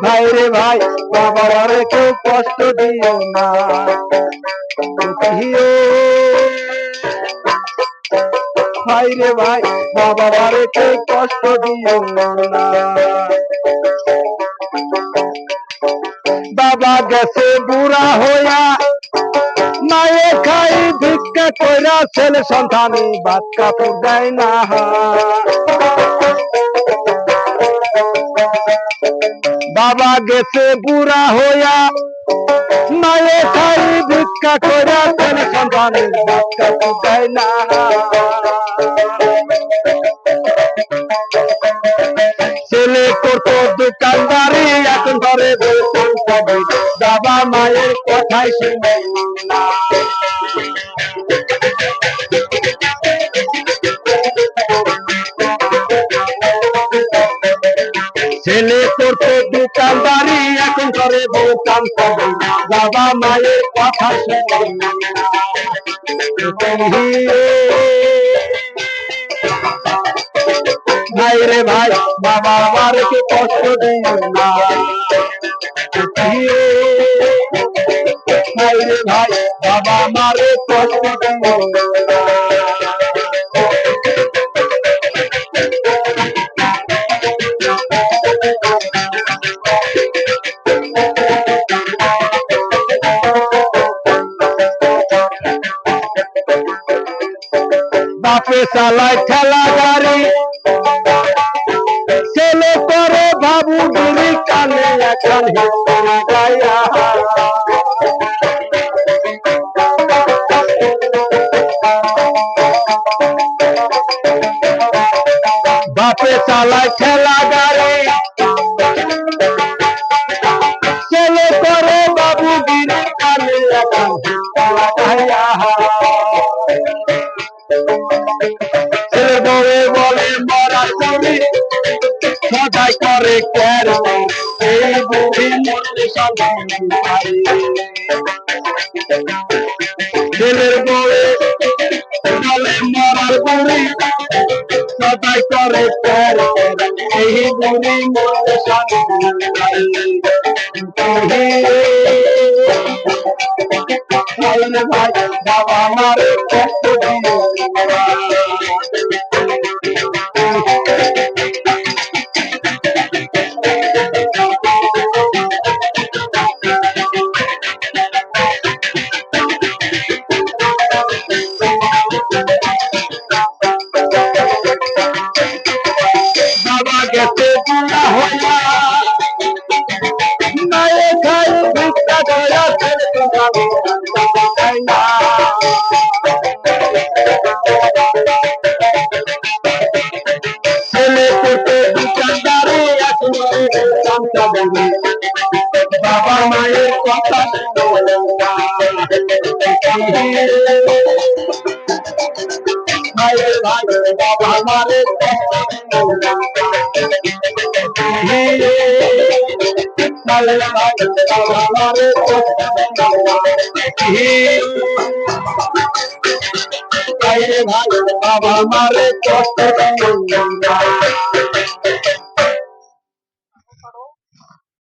ভাই রে ভাই, বাবার কেউ কষ্ট দিও না। ভাই রে ভাই, বাবার কেউ কষ্ট দিও না। বাবা গেছে বুড়া হইয়া, মায়ে খাই ভিক্ষা কইরা, ছেলে সন্তানি ভাত কাপড় দেয় না। বাবা গেছে বুড়া হইয়া, মায়ে খাই ভিক্ষা কইরা, ছেলে সন্তানি ভাত কাপড় দেয় না। ছেলে করতো দোকানদারি, এখন ঘরে বাবা মায়ের কথাই শুনে না। ছেলে করতো দোকানদারি, এখন করে দোকান করে, বাবা মায়ের কথা শুনে না। ভাই রে ভাই, বাবা মারকে কষ্ট দিও না। ভাই রে ভাই, বাবা মারে কষ্ট দিও না। বাপে চালায় ঠেলা গাড়ি, ছেলে করে বাবুগিরি, কানে এখন গায়া। বাপে চালায় ঠেলা গাড়ি, ছেলে করে বাবুগিরি, কানে এখন গায়া। ছেলে বলে বলে মরা চুরি, সদাই করে কের, এই বুড়ি মরলে সবাই। ছেলের বলে বলে মরার বুড়ি, সদাই করে কের, এই বুড়ি মরলে সবাই। ভাই বাবা আমার কষ্ট দিও না। বাবা গেছে বুড়া হইয়া, মায়ে খাই ভিক্ষা কইরা, ছেলে সন্তানি দেয় না। ছেলে করতে দোকানদারি, এখন দোকান চালাবে, বাবা মায়ের কথা শুনে না। ভাই রে ভাই, বাবা মারে কষ্ট দিও না। ভাই রে ভাই, বাবা মারে কষ্ট দিও না। ভাই রে ভাই, বাবা মারে কষ্ট দিও না।